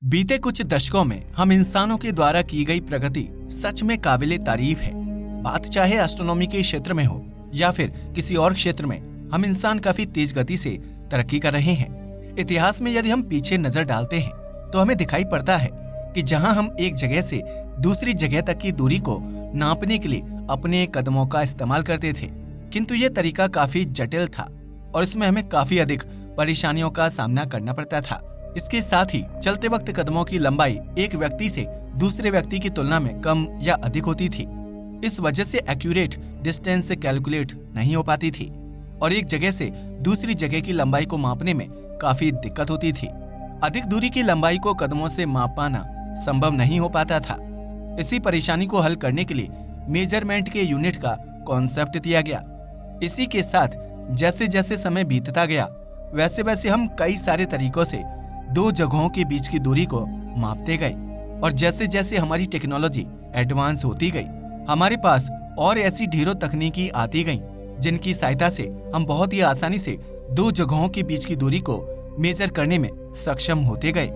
बीते कुछ दशकों में हम इंसानों के द्वारा की गई प्रगति सच में काबिले तारीफ है। बात चाहे एस्ट्रोनॉमी के क्षेत्र में हो या फिर किसी और क्षेत्र में, हम इंसान काफी तेज गति से तरक्की कर रहे हैं। इतिहास में यदि हम पीछे नजर डालते हैं तो हमें दिखाई पड़ता है कि जहां हम एक जगह से दूसरी जगह तक की दूरी को नापने के लिए अपने कदमों का इस्तेमाल करते थे, किंतु ये तरीका काफी जटिल था और इसमें हमें काफी अधिक परेशानियों का सामना करना पड़ता था। इसके साथ ही चलते वक्त कदमों की लंबाई एक व्यक्ति से दूसरे व्यक्ति की तुलना में कम या अधिक होती थी। इस वजह से एक्यूरेट डिस्टेंस कैलकुलेट नहीं हो पाती थी और एक जगह से दूसरी जगह की लंबाई को मापने में काफी दिक्कत होती थी। अधिक दूरी की लंबाई को कदमों से माप पाना संभव नहीं हो पाता था। इसी परेशानी को हल करने के लिए मेजरमेंट के यूनिट का कॉन्सेप्ट दिया गया। इसी के साथ जैसे जैसे समय बीतता गया वैसे वैसे हम कई सारे तरीकों से दो जगहों के बीच की दूरी को मापते गए और जैसे जैसे हमारी टेक्नोलॉजी एडवांस होती गई, हमारे पास और ऐसी ढेरों तकनीकी आती गईं जिनकी सहायता से हम बहुत ही आसानी से दो जगहों के बीच की दूरी को मेजर करने में सक्षम होते गए।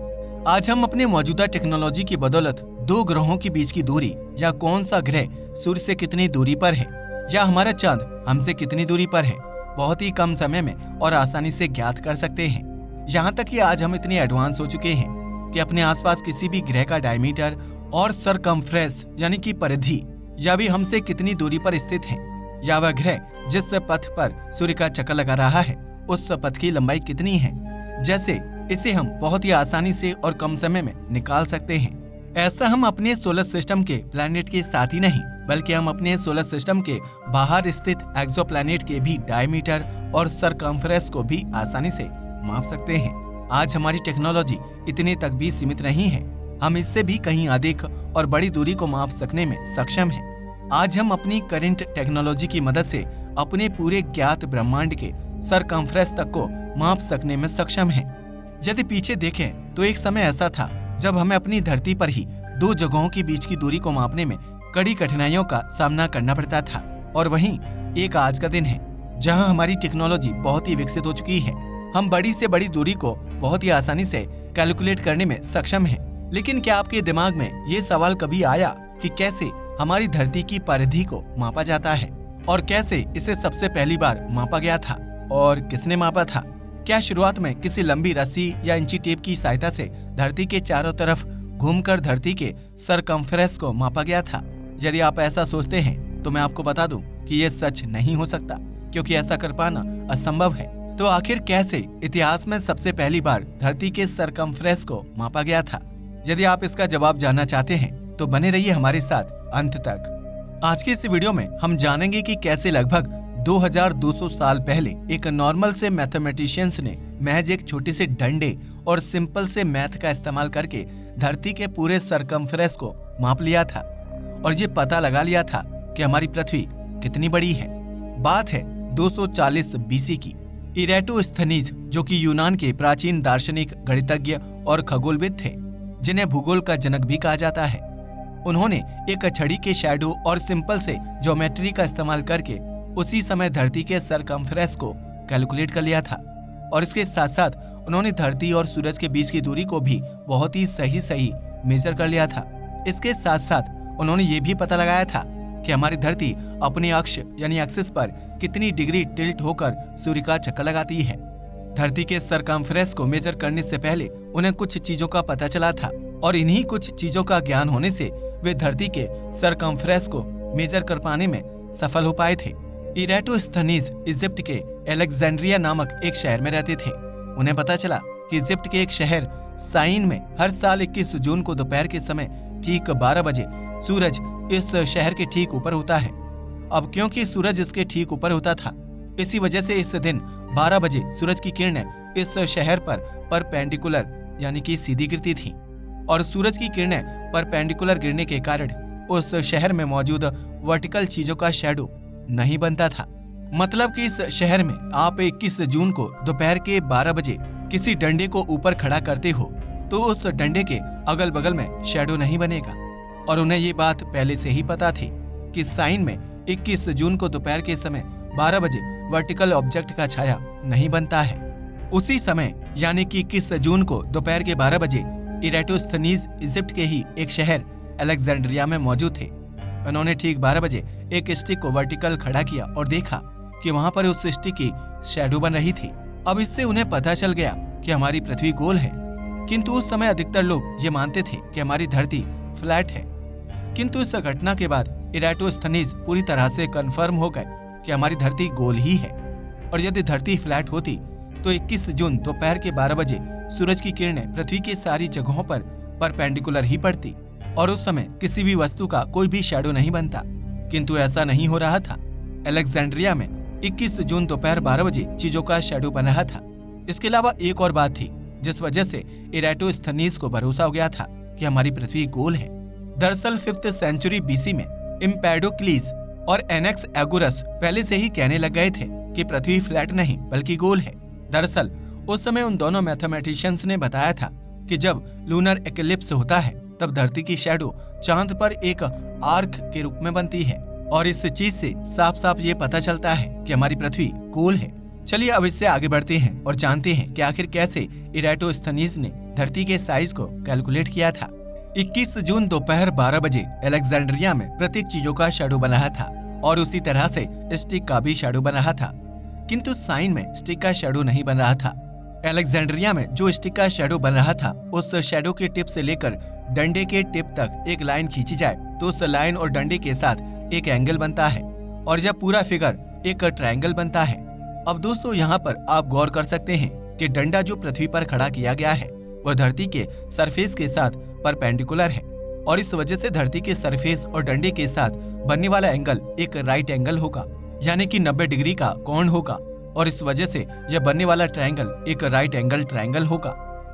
आज हम अपने मौजूदा टेक्नोलॉजी की बदौलत दो ग्रहों के बीच की दूरी या कौन सा ग्रह सूर्य से कितनी दूरी पर है या हमारा चांद हमसे कितनी दूरी पर है बहुत ही कम समय में और आसानी से ज्ञात कर सकते हैं। यहाँ तक कि आज हम इतने एडवांस हो चुके हैं कि अपने आसपास किसी भी ग्रह का डायमीटर और सरकमफ्रेंस यानी कि परिधि या भी हमसे कितनी दूरी पर स्थित है या वह ग्रह जिस पथ पर सूर्य का चक्कर लगा रहा है उस पथ की लंबाई कितनी है, जैसे इसे हम बहुत ही आसानी से और कम समय में निकाल सकते हैं। ऐसा हम अपने सोलर सिस्टम के प्लैनेट के साथ ही नहीं बल्कि हम अपने सोलर सिस्टम के बाहर स्थित एक्सोप्लैनेट के भी डायमीटर और सरकमफ्रेंस को भी आसानी से माप सकते हैं। आज हमारी टेक्नोलॉजी इतने तक भी सीमित नहीं है, हम इससे भी कहीं अधिक और बड़ी दूरी को माप सकने में सक्षम हैं। आज हम अपनी करंट टेक्नोलॉजी की मदद से अपने पूरे ज्ञात ब्रह्मांड के सरकमफ्रेंस तक को माप सकने में सक्षम हैं। यदि पीछे देखें तो एक समय ऐसा था जब हमें अपनी धरती पर ही दो जगहों के बीच की दूरी को मापने में कड़ी कठिनाइयों का सामना करना पड़ता था, और वहीं एक आज का दिन है जहां हमारी टेक्नोलॉजी बहुत ही विकसित हो चुकी है। हम बड़ी से बड़ी दूरी को बहुत ही आसानी से कैलकुलेट करने में सक्षम हैं। लेकिन क्या आपके दिमाग में ये सवाल कभी आया कि कैसे हमारी धरती की परिधि को मापा जाता है और कैसे इसे सबसे पहली बार मापा गया था और किसने मापा था? क्या शुरुआत में किसी लंबी रस्सी या इंची टेप की सहायता से धरती के चारों तरफ घूमकर धरती के सरकमफ्रेंस को मापा गया था? यदि आप ऐसा सोचते हैं तो मैं आपको बता दूं कि यह सच नहीं हो सकता, क्योंकि ऐसा कर पाना असंभव है। तो आखिर कैसे इतिहास में सबसे पहली बार धरती के सरकमफ्रेंस को मापा गया था? यदि आप इसका जवाब जानना चाहते हैं तो बने रहिए हमारे साथ अंत तक। आज के इस वीडियो में हम जानेंगे कि कैसे लगभग 2200 साल पहले एक नॉर्मल से मैथमेटिशियंस ने महज एक छोटे से डंडे और सिंपल से मैथ का इस्तेमाल करके धरती के पूरे सरकमफ्रेंस को माप लिया था और ये पता लगा लिया था कि हमारी पृथ्वी कितनी बड़ी है। बात है 240 बीसी की। इरेटोस्थनीज, जो कि यूनान के प्राचीन दार्शनिक, गणितज्ञ और खगोलविद थे, जिन्हें भूगोल का जनक भी कहा जाता है, उन्होंने एक छड़ी के शैडो और सिंपल से ज्योमेट्री का इस्तेमाल करके उसी समय धरती के सरकमफ्रेंस को कैलकुलेट कर लिया था और इसके साथ साथ उन्होंने धरती और सूरज के बीच की दूरी को भी बहुत ही सही मेजर कर लिया था। इसके साथ साथ उन्होंने ये भी पता लगाया था कि हमारी धरती अपने अक्ष यानी एक्सिस पर कितनी डिग्री टिल्ट होकर सूर्य का चक्कर लगाती है। धरती के सरकमफ्रेंस को मेजर करने से पहले उन्हें कुछ चीजों का पता चला था और इन्हीं कुछ चीजों का ज्ञान होने से वे धरती के सरकमफ्रेंस को मेजर कर पाने में सफल हो पाए थे। इरेटोस्थनीज इजिप्ट के अलेक्जेंड्रिया नामक एक शहर में रहते थे। उन्हें पता चला कि इजिप्ट के एक शहर साइन में हर साल 21 जून को दोपहर के समय ठीक 12 बजे सूरज इस शहर के ठीक ऊपर होता है। अब क्योंकि सूरज इसके ठीक ऊपर होता था, इसी वजह से इस दिन 12 बजे सूरज की किरणें इस शहर पर परपेंडिकुलर यानी कि सीधी गिरती थीं और सूरज की किरणें परपेंडिकुलर गिरने के कारण उस शहर में मौजूद वर्टिकल चीजों का शैडो नहीं बनता था। मतलब कि इस शहर में आप 21 जून को दोपहर के 12 बजे किसी डंडे को ऊपर खड़ा करते हो तो उस डंडे के अगल बगल में शैडो नहीं बनेगा, और उन्हें ये बात पहले से ही पता थी कि साइन में 21 जून को दोपहर के समय 12 बजे वर्टिकल ऑब्जेक्ट का छाया नहीं बनता है। उसी समय यानी कि 21 जून को दोपहर के 12 बजे इरेटोस्थनीज इजिप्ट के ही एक शहर अलेक्जेंड्रिया में मौजूद थे। उन्होंने ठीक 12 बजे एक स्टिक को वर्टिकल खड़ा किया और देखा कि वहां पर उस स्टिक की शैडो बन रही थी। अब इससे उन्हें पता चल गया कि हमारी पृथ्वी गोल है, किंतु उस समय अधिकतर लोग ये मानते थे कि हमारी धरती फ्लैट है। किंतु इस घटना के बाद इरेटोस्थनीज पूरी तरह से कंफर्म हो गए कि हमारी धरती गोल ही है, और यदि धरती फ्लैट होती तो 21 जून दोपहर के 12 बजे सूरज की किरणें पृथ्वी की सारी जगहों पर परपेंडिकुलर ही पड़ती और उस समय किसी भी वस्तु का कोई भी शैडो नहीं बनता। किंतु ऐसा नहीं हो रहा था। अलेक्जेंड्रिया में 21 जून दोपहर 12 बजे चीजों का शैडो बन रहा था। इसके अलावा एक और बात थी जिस वजह से इरेटोस्थनीज को भरोसा हो गया था कि हमारी पृथ्वी गोल है। दरअसल 5th सेंचुरी बीसी में एम्पेडोक्लीस और एनेक्सएगोरस पहले से ही कहने लग गए थे कि पृथ्वी फ्लैट नहीं बल्कि गोल है। दरअसल उस समय उन दोनों मैथमेटिशियंस ने बताया था कि जब लूनर एक्लिप्स होता है तब धरती की शैडो चांद पर एक आर्क के रूप में बनती है, और इस चीज से साफ साफ ये पता चलता है कि हमारी पृथ्वी गोल है। चलिए अब इससे आगे बढ़ते हैं और जानते हैं कि आखिर कैसे इरेटोस्थनीज ने धरती के साइज को कैलकुलेट किया था। 21 जून दोपहर 12 बजे अलेक्जेंड्रिया में प्रत्येक चीजों का शैडो बन रहा था और उसी तरह से स्टिक का भी शैडो बन रहा था, किंतु साइन में स्टिक का शैडो नहीं बन रहा था। अलेक्जेंड्रिया में जो स्टिक का शैडो बन रहा था उस शैडो के टिप से लेकर डंडे के टिप तक एक लाइन खींची जाए तो उस लाइन और डंडे के साथ एक एंगल बनता है और जब पूरा फिगर एक ट्रायंगल बनता है। अब दोस्तों यहाँ पर आप गौर कर सकते हैं कि डंडा जो पृथ्वी पर खड़ा किया गया है वह धरती के सरफेस के साथ परपेंडिकुलर है, और इस वजह से धरती के सरफेस और डंडे के साथ बनने वाला एंगल एक राइट एंगल होगा, यानी कि 90 डिग्री का कोण होगा, और इस वजह से यह बनने वाला ट्रायंगल एक राइट एंगल ट्रायंगल होगा।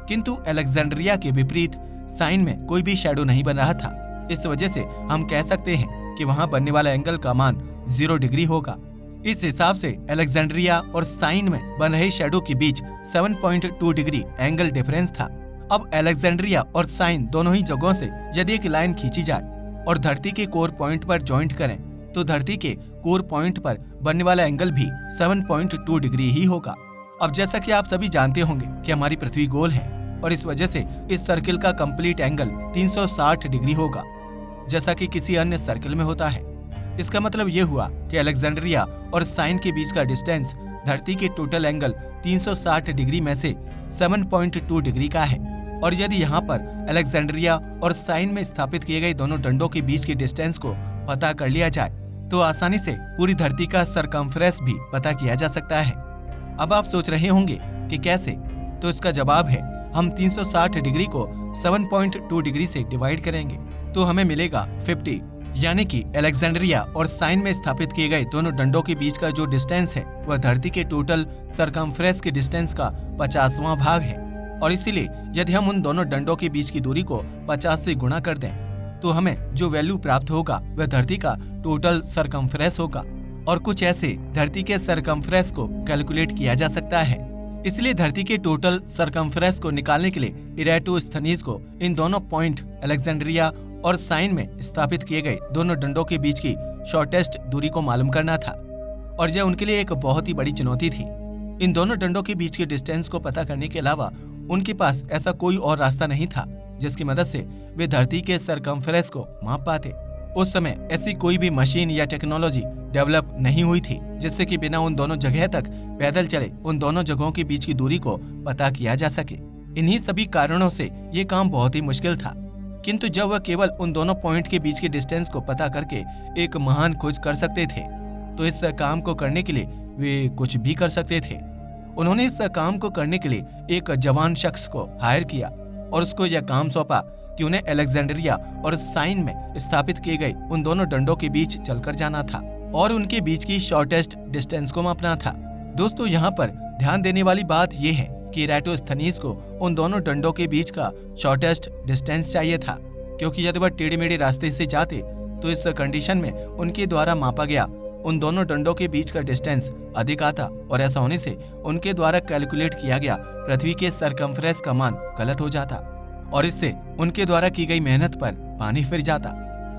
किंतु अलेक्जेंड्रिया के विपरीत साइन में कोई भी शैडो नहीं बन रहा था। इस वजह से हम कह सकते हैं कि वहां बनने वाला एंगल का मान 0 डिग्री होगा। इस हिसाब से अलेक्जेंड्रिया और साइन में बन रहे शैडो के बीच 7.2 डिग्री एंगल डिफरेंस था। अब अलेक्जेंड्रिया और साइन दोनों ही जगहों से यदि एक लाइन खींची जाए और धरती के कोर पॉइंट पर जॉइंट करें तो धरती के कोर पॉइंट पर बनने वाला एंगल भी 7.2 डिग्री ही होगा। अब जैसा कि आप सभी जानते होंगे कि हमारी पृथ्वी गोल है और इस वजह से इस सर्किल का कंप्लीट एंगल 360 डिग्री होगा, जैसा कि किसी अन्य सर्किल में होता है। इसका मतलब ये हुआ कि अलेक्जेंड्रिया और साइन के बीच का डिस्टेंस धरती के टोटल एंगल 360 डिग्री में से 7.2 डिग्री का है, और यदि यहाँ पर अलेक्जेंड्रिया और साइन में स्थापित किए गए दोनों डंडों के बीच के डिस्टेंस को पता कर लिया जाए तो आसानी से पूरी धरती का सरकमफ्रेंस भी पता किया जा सकता है। अब आप सोच रहे होंगे कि कैसे, तो इसका जवाब है हम 360 डिग्री को 7.2 डिग्री से डिवाइड करेंगे तो हमें मिलेगा 50, यानी कि अलेक्जेंड्रिया और साइन में स्थापित किए गए दोनों डंडों के बीच का जो डिस्टेंस है वह धरती के टोटल सरकमफ्रेंस के डिस्टेंस का 50वां भाग है, और इसीलिए यदि हम उन दोनों डंडों के बीच की दूरी को 50 से गुणा कर दें तो हमें जो वैल्यू प्राप्त होगा वह धरती का टोटल सरकमफ्रेंस होगा, और कुछ ऐसे धरती के सरकमफ्रेंस को कैलकुलेट किया जा सकता है। इसलिए धरती के टोटल सरकमफ्रेंस को निकालने के लिए इरेटोस्थनीज को इन दोनों पॉइंट अलेक्जेंड्रिया और साइन में स्थापित किए गए दोनों डंडों के बीच की शॉर्टेस्ट दूरी को मालूम करना था, और यह उनके लिए एक बहुत ही बड़ी चुनौती थी। इन दोनों डंडों के बीच के डिस्टेंस को पता करने के अलावा उनके पास ऐसा कोई और रास्ता नहीं था जिसकी मदद से वे धरती के सरकमफ्रेंस को माप पाते। उस समय ऐसी कोई भी मशीन या टेक्नोलॉजी डेवलप नहीं हुई थी जिससे कि बिना उन दोनों जगह तक पैदल चले उन दोनों जगहों के बीच की दूरी को पता किया जा सके। इन्हीं सभी कारणों से ये काम बहुत ही मुश्किल था, किंतु जब वह केवल उन दोनों पॉइंट के बीच के डिस्टेंस को पता करके एक महान खोज कर सकते थे तो इस काम को करने के लिए वे कुछ भी कर सकते थे। उन्होंने इस काम को करने के लिए एक जवान शख्स को हायर किया और उसको यह काम सौंपा कि उन्हें अलेक्जेंड्रिया और साइन में स्थापित किए गए उन दोनों डंडों के बीच चलकर जाना था और उनके बीच की शॉर्टेस्ट डिस्टेंस को मापना था। दोस्तों यहाँ पर ध्यान देने वाली बात यह है कि इरेटोस्थनीज को उन दोनों डंडों के बीच का शॉर्टेस्ट डिस्टेंस चाहिए था, क्योंकि यदि वह टेढ़े मेढ़े रास्ते से जाते तो इस कंडीशन में उनके द्वारा मापा गया उन दोनों डंडों के बीच का डिस्टेंस अधिक आता, और ऐसा होने से उनके द्वारा कैलकुलेट किया गया पृथ्वी के सरकमफ्रेंस का मान गलत हो जाता और इससे उनके द्वारा की गई मेहनत पर पानी फिर जाता।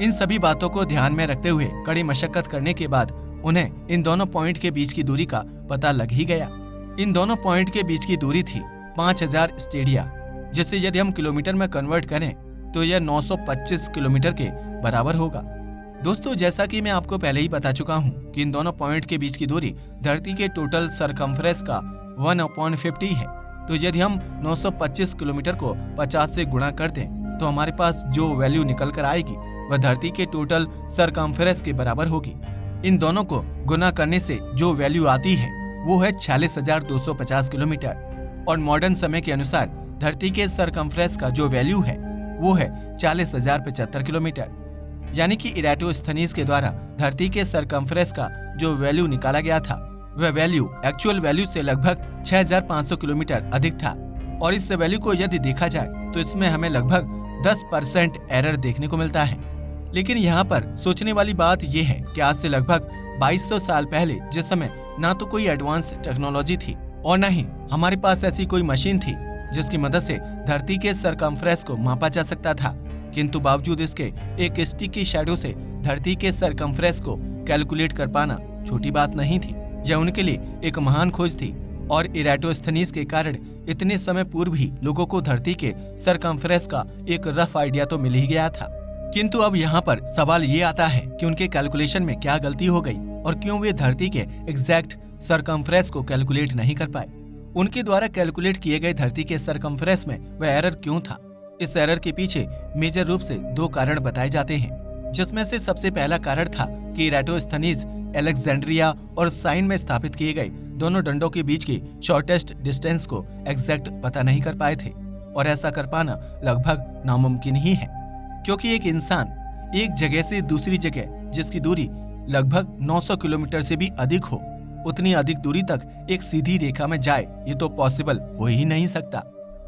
इन सभी बातों को ध्यान में रखते हुए कड़ी मशक्कत करने के बाद उन्हें इन दोनों पॉइंट के बीच की दूरी का पता लग ही गया। इन दोनों पॉइंट के बीच की दूरी थी 5000 स्टेडिया, जिसे यदि हम किलोमीटर में कन्वर्ट करें तो यह 925 किलोमीटर के बराबर होगा। दोस्तों, जैसा कि मैं आपको पहले ही बता चुका हूं कि इन दोनों पॉइंट के बीच की दूरी धरती के टोटल सरकमफ्रेंस का 1/50 है। तो यदि हम 925 किलोमीटर को 50 से गुणा कर दें तो हमारे पास जो वैल्यू निकल कर आएगी वह धरती के टोटल सरकमफ्रेंस के बराबर होगी। इन दोनों को गुना करने से जो वैल्यू आती है वो है 46,250 किलोमीटर और मॉडर्न समय के अनुसार धरती के सरकमफ्रेंस का जो वैल्यू है वो है 40,075 किलोमीटर। यानी कि इराटोस्थनीज के द्वारा धरती के सरकमफ्रेंस का जो वैल्यू निकाला गया था वह वैल्यू एक्चुअल वैल्यू से लगभग 6,500 किलोमीटर अधिक था। और इस वैल्यू को यदि देखा जाए तो इसमें हमें लगभग 10% एरर देखने को मिलता है। लेकिन यहाँ पर सोचने वाली बात यह है कि आज से लगभग 2200 साल पहले, जिस समय ना तो कोई एडवांस टेक्नोलॉजी थी और न ही हमारे पास ऐसी कोई मशीन थी जिसकी मदद से धरती के सरकमफ्रेंस को मापा जा सकता था, किंतु बावजूद इसके एक स्टिक की शैडो से धरती के सरकमफ्रेंस को कैलकुलेट कर पाना छोटी बात नहीं थी। यह उनके लिए एक महान खोज थी और इराटोस्थनीज के कारण इतने समय पूर्व ही लोगों को धरती के सरकमफ्रेंस का एक रफ आइडिया तो मिल ही गया था। किंतु अब यहाँ पर सवाल ये आता है कि उनके कैलकुलेशन में क्या गलती हो गई और क्यों वे धरती के एग्जैक्ट सरकमफ्रेंस को कैलकुलेट नहीं कर पाए। उनके द्वारा कैलकुलेट किए गए धरती के सरकमफ्रेंस में वह एरर क्यों था। इस एरर के पीछे मेजर रूप से 2 कारण बताए जाते हैं, जिसमें से सबसे पहला कारण था कि इराटोस्थनीज अलेक्जेंड्रिया और साइन में स्थापित किए गए दोनों डंडों के बीच की शॉर्टेस्ट डिस्टेंस को एग्जैक्ट पता नहीं कर पाए थे और ऐसा कर पाना लगभग नामुमकिन ही है, क्योंकि एक इंसान एक जगह से दूसरी जगह जिसकी दूरी लगभग 900 किलोमीटर से भी अधिक हो, उतनी अधिक दूरी तक एक सीधी रेखा में जाए, ये तो पॉसिबल हो ही नहीं सकता।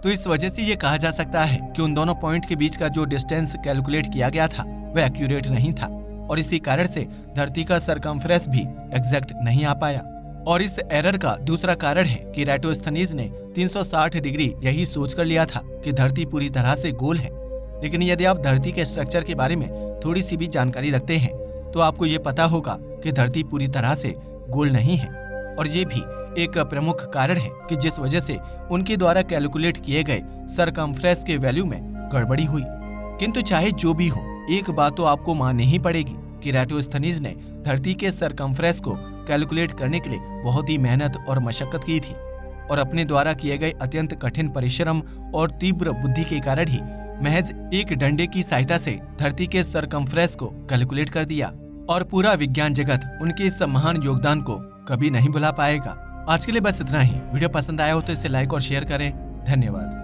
तो इस वजह से ये कहा जा सकता है कि उन दोनों पॉइंट के बीच का जो डिस्टेंस कैलकुलेट किया गया था वह एक्यूरेट नहीं था और इसी कारण से धरती का सरकमफ्रेंस भी एग्जैक्ट नहीं आ पाया। और इस एरर का दूसरा कारण है कि इराटोस्थनीज ने 360 डिग्री यही सोच कर लिया था कि धरती पूरी तरह से गोल है। लेकिन यदि आप धरती के स्ट्रक्चर के बारे में थोड़ी सी भी जानकारी रखते हैं तो आपको ये पता होगा कि धरती पूरी तरह से गोल नहीं है और ये भी एक प्रमुख कारण है कि जिस वजह से उनके द्वारा कैलकुलेट किए गए सरकमफ्रेंस के वैल्यू में गड़बड़ी हुई। किंतु चाहे जो भी हो, एक बात तो आपको माननी ही पड़ेगी कि इराटोस्थनीज ने धरती के सरकमफ्रेंस को कैलकुलेट करने के लिए बहुत ही मेहनत और मशक्कत की थी और अपने द्वारा किए गए अत्यंत कठिन परिश्रम और तीव्र बुद्धि के कारण ही महज एक डंडे की सहायता से धरती के सरकमफ्रेंस को कैलकुलेट कर दिया और पूरा विज्ञान जगत उनके इस महान योगदान को कभी नहीं भुला पाएगा। आज के लिए बस इतना ही। वीडियो पसंद आया हो तो इसे लाइक और शेयर करें। धन्यवाद।